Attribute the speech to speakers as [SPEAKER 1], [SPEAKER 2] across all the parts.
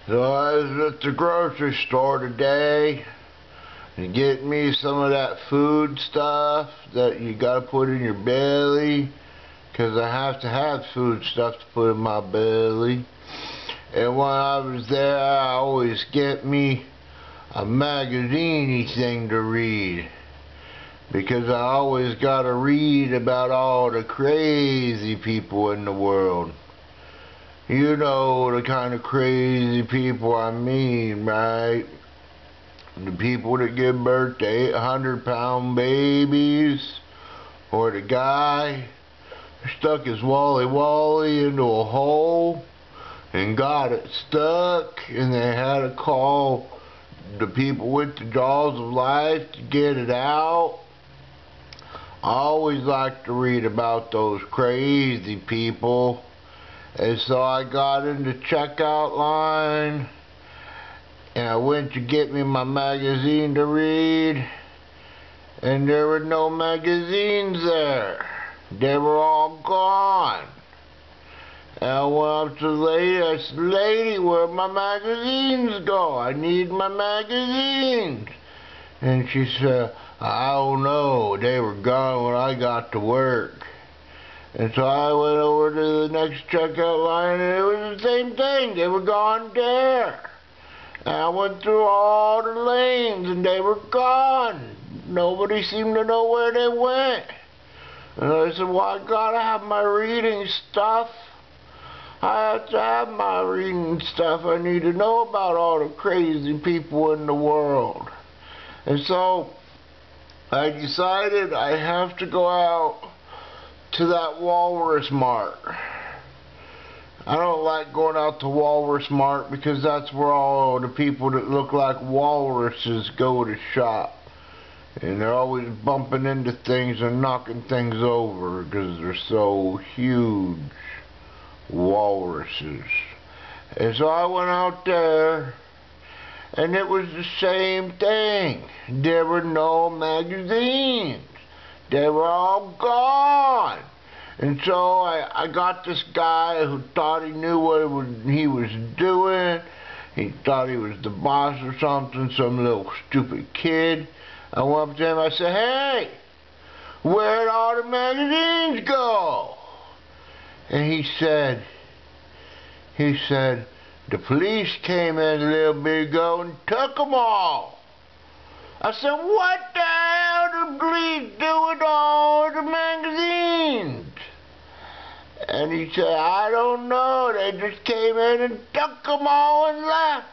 [SPEAKER 1] So I was at the grocery store today and getting me some of that food stuff that you gotta put in your belly, 'cause I have to have food stuff to put in my belly. And when I was there, I always get me a magazine-y thing to read, because I always gotta read about all the crazy people in the world. You know the kind of crazy people I mean, right? The people that give birth to 800-pound babies, or the guy who stuck his Wally Wally into a hole and got it stuck, and they had to call the people with the jaws of life to get it out. I always like to read about those crazy people. And so I got in the checkout line and I went to get me my magazine to read, and there were no magazines there. They were all gone. And I went up to the lady. I said, "Lady, where'd my magazines go? I need my magazines." And she said, "I don't know. They were gone when I got to work." And so I went over to the next checkout line, and it was the same thing. They were gone there. And I went through all the lanes, and they were gone. Nobody seemed to know where they went. And I said, "Well, I gotta have my reading stuff. I have to have my reading stuff. I need to know about all the crazy people in the world." And so I decided I have to go out to that Walrus Mart. I don't like going out to Walrus Mart because that's where all the people that look like walruses go to shop. And they're always bumping into things and knocking things over because they're so huge. Walruses. And so I went out there, and it was the same thing. There were no magazines. They were all gone. And so I got this guy who thought he knew what he was doing. He thought he was the boss or something, some little stupid kid. I went up to him, I said, "Hey, where'd all the magazines go?" And he said, "The police came in a little bit ago and took them all." I said, "What the hell did the police do with all the magazines?" And he said, "I don't know. They just came in and took them all and left."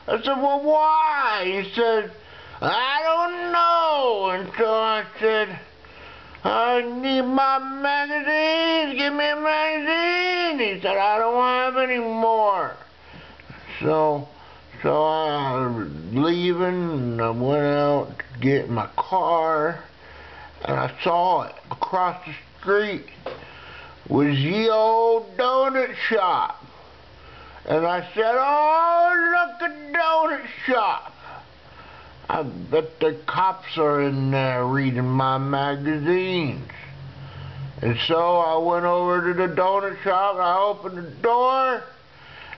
[SPEAKER 1] I said, "Well, why?" He said, "I don't know." And so I said, "I need my magazines. Give me a magazine." He said, "I don't have any more." So I was leaving, and I went out to get in my car, and I saw it across the street was Ye Old Donut Shop. And I said, "Oh, look, a donut shop. I bet the cops are in there reading my magazines." And so I went over to the donut shop, and I opened the door,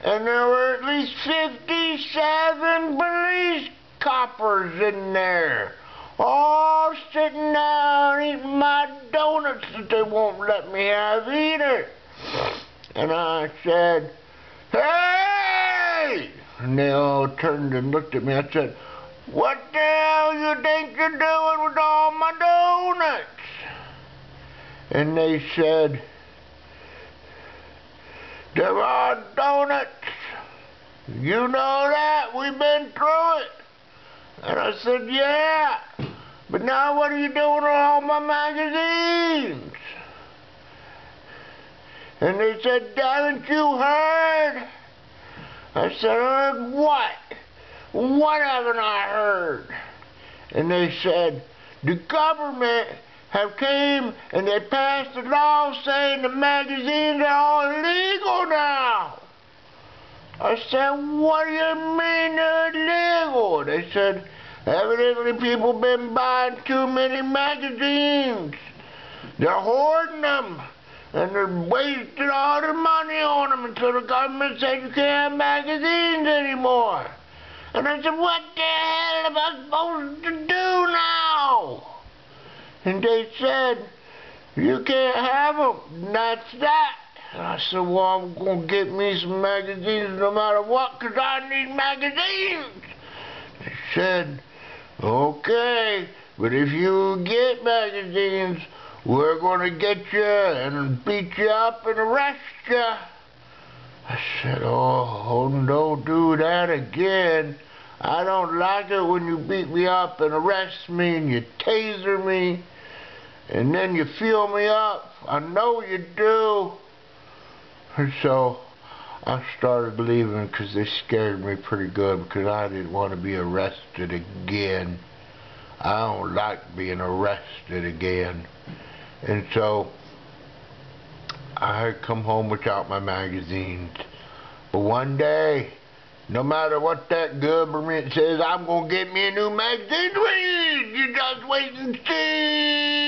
[SPEAKER 1] and there were at least 57 police coppers in there, all sitting down eating my donuts that they won't let me have either. And I said, "Hey!" And they all turned and looked at me. I said, "What the hell you think you're doing with all my donuts?" And they said, "There are donuts. You know that. We've been through it." And I said, "Yeah, but now what are you doing with all my magazines?" And they said, "Haven't you heard?" I said, "Heard what? What haven't I heard?" And they said, "The government have came and they passed a law saying the magazines are all illegal now." I said, "What do you mean they're illegal?" They said, "Evidently people been buying too many magazines. They're hoarding them. and they're wasting all their money on them until the government said you can't have magazines anymore. And I said, what the hell am I supposed to do now? And they said, you can't have them, and that's that. And I said, well, I'm going to get me some magazines no matter what, because I need magazines. They said, okay, but if you get magazines, we're going to get you and beat you up and arrest you. I said, oh, don't do that again. I don't like it when you beat me up and arrest me and you taser me and then you feel me up. I know you do. And so I started leaving because they scared me pretty good because I didn't want to be arrested again. I don't like being arrested again. And so I had come home without my magazines. But one day, no matter what that government says, I'm going to get me a new magazine. You just wait and see.